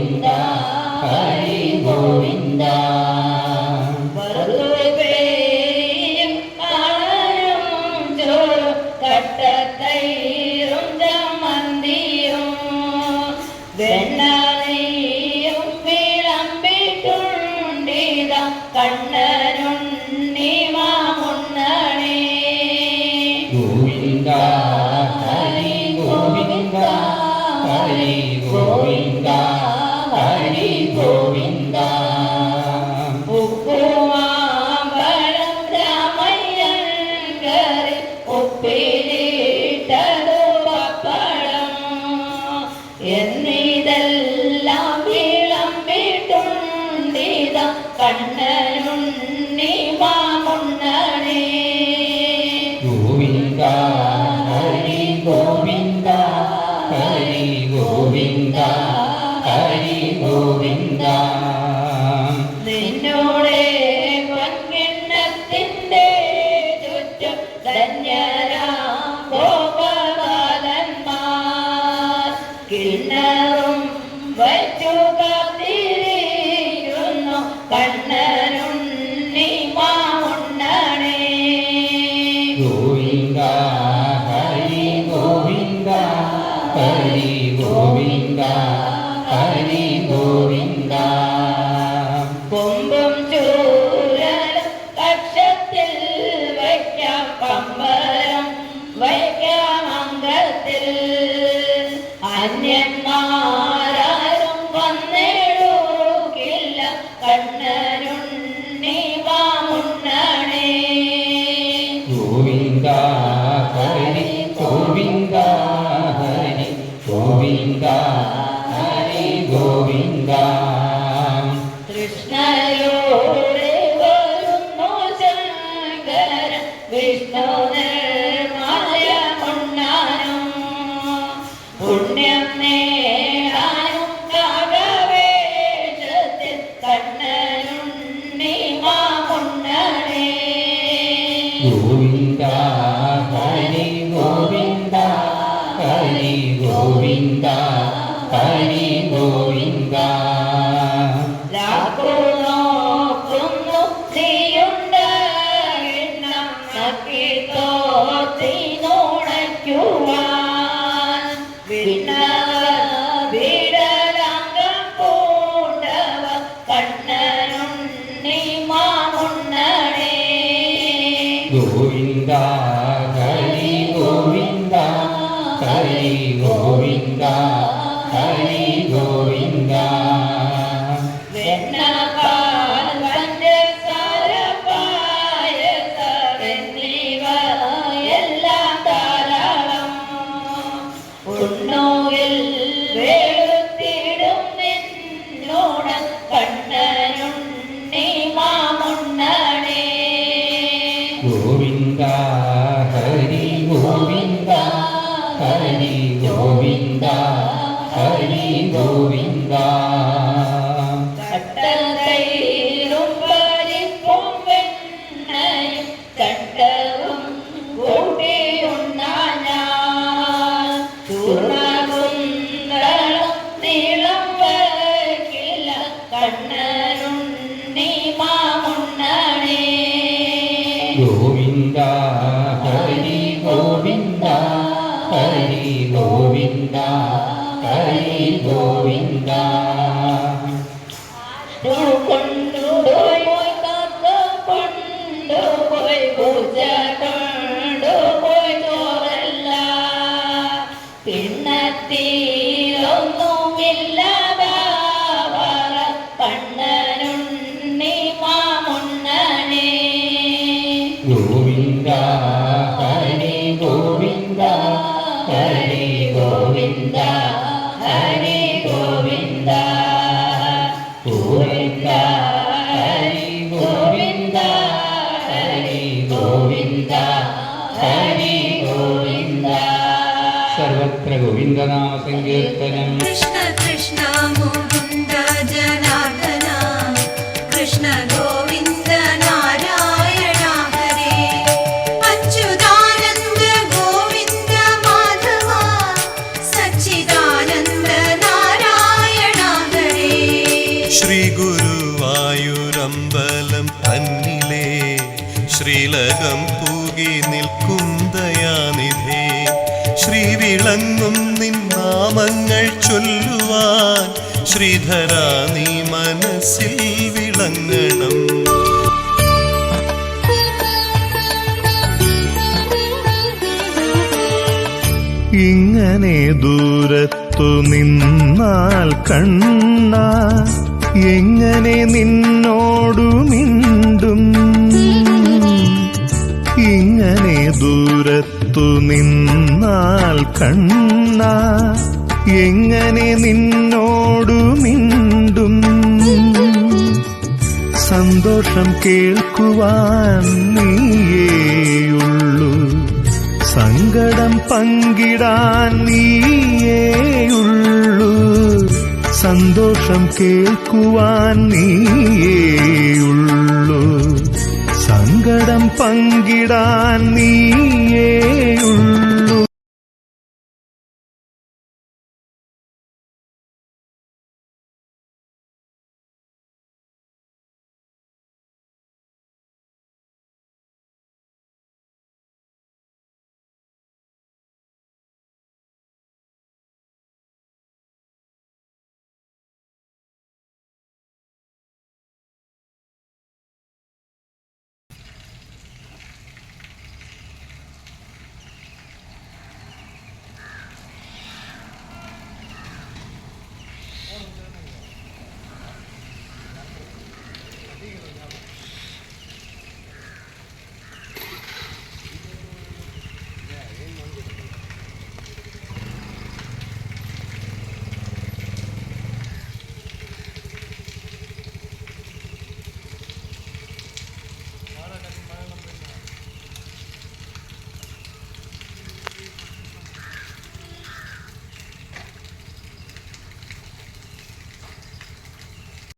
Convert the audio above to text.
ഗോവിന്ദ ഹരി ഗോവിന്ദ കട്ടത്തൈരും ചമ്മന്തിയും വെണ്ണയും വിളമ്പിട്ടുണ്ടിത കണ്ണനുണ്ണി മാമുണ്ണണേ ഗോവിന്ദ ഹരി ഗോവിന്ദ ഹരി ഗോവിന്ദ ഹരി ഗോവിന്ദ ഉപ്പുമാമ്പഴം രാമയ്യൻ കറി ഉപ്പിലിട്ടതു പപ്പടം എന്നിതെല്ലാം വിളമ്പിട്ടുണ്ടിത കണ്ണനുണ്ണി മാമുണ്ണണേ ഗോവിന്ദ ഹരി ഗോവിന്ദ ഹരി ഗോവിന്ദ ഹരി ഗോവിന്ദ നിന്നോടെ പൊൻകിണ്ണത്തിന്റെ ചുറ്റും ധന്യരാം ഗോപാലന്മാർ കിണ്ണറും വച്ചു കാത്തിരിക്കുന്നു കണ്ണനുണ്ണി മാമുണ്ണണേ ഗോവിന്ദ ഹരി ഗോവിന്ദ ഹരി ഗോവിന്ദ ഹരി ഗോവിന്ദ കൊമ്പും ചൂരലും കക്ഷത്തിൽ വയ്ക്കാം പമ്പരം വയ്ക്കാം അംഗത്തിൽ അന്യന്മാരും വന്നിടുകില്ല കണ്ണനുണ്ണി മാമുണ്ണണേ ഗോവിന്ദ ഹരി ഗോവിന്ദ ഹരി ഗോവിന്ദ ഹരി ഗോവിന്ദ കൃഷ്ണയോടെ വരുന്നു ശങ്കര വിഷ്ണു നിർമായ മുണ്ണാനും പുണ്യം നേടാനും കാകവേഷത്തിൽ കണ്ണനുണ്ണി മാമുണ്ണണേ ഗോവിന്ദ ഹരി ഗോവിന്ദ ഹരി ഗോവിന്ദ ഹരി ഗോവിന്ദ നോക്കുന്നു നീയുണ്ടെണ്ണം നക്കിത്തോത്തിനുണയ്ക്കുവാൻ വിടലംഗം പൂണ്ടവ കണ്ണനുണ്ണി മാമുണ്ണണേ ഗോവിന്ദ ഹരി ഗോവിന്ദ ഹരി ഗോവിന്ദ ഹരി ഗോവിന്ദ വെണ്ണപ്പാൽ പഞ്ചസാര പായസം എന്നിവ എല്ലാം ധാരാളം ഉണ്ണുകിൽ വെളുത്തിടും നിന്നോട് കണ്ണനുണ്ണി മാമുണ്ണണേ ഗോവിന്ദ ഹരി ഗോവിന്ദ ഹരി ഗോവിന്ദ ഹരി ഗോവിന്ദ കട്ടതൈരും പരിപ്പും വെണ്ണയും കട്ടവും കൂട്ടിയുണ്ണാൻ ഞാൻ ചൂർണകുന്തളം നീളം വയ്ക്കില്ല കണ്ണനുണ്ണി മാമുണ്ണണേ ഗോവിന്ദ ഹരി ഗോവിന്ദ ഹരി ഗോവിന്ദ ഹരി ഗോവിന്ദ കൊണ്ടുപോയി കാക്ക കൊണ്ടുപോയി പൂജ കൊണ്ടുപോയി ചോറല്ല പിന്നത്തിലൊന്നുമില്ലാതാവറ കണ്ണനുണ്ണി മാമുണ്ണണേ ഗോവിന്ദ ഹരി ഗോവിന്ദ ഹരി ഗോവിന്ദ ഹരി ഗോവിന്ദ ഗോവിന്ദ ഹരി ഗോവിന്ദ ഹരി ഗോവിന്ദ ഹരി ഗോവിന്ദ സർവത്ര ഗോവിന്ദനാമ സങ്കീർത്തനം കൃഷ്ണ കൃഷ്ണ മുകുന്ദ ജനാർദ്ദന കൃഷ്ണ ഗോവിന്ദ നാരായണ ഹരേ അച്യുതാനന്ദ ഗോവിന്ദ മാധവ സച്ചിദാനന്ദ നാരായണ ഹരേ ശ്രീ ഗുരുവായൂരമ്പലം തന്നിലെ ശ്രീലകം പൂകി നിൽക്കും ദയാനിധേ ശ്രീ വിളങ്ങും നിൻ നാമങ്ങൾ ചൊല്ലുവാൻ ശ്രീധര നീ മനസ്സിൽ വിളങ്ങണം. ഇങ്ങനെ ദൂരത്തു നിന്നാൽ കണ്ണ എങ്ങനെ നിന്നോടു മിണ്ടും. ഇങ്ങനെ ദൂരത്തു നിന്നാൽ കണ്ണ എങ്ങനെ നിന്നോടു മിണ്ടും. സന്തോഷം കേൾക്കുവാൻ നീയേയുള്ളൂ, സങ്കടം പങ്കിടാൻ നീയേയുള്ളൂ. സന്തോഷം കേൾക്കുവാൻ നീയേയുള്ളൂ, സങ്കടം പങ്കിടാൻ നീയേയുള്ളൂ.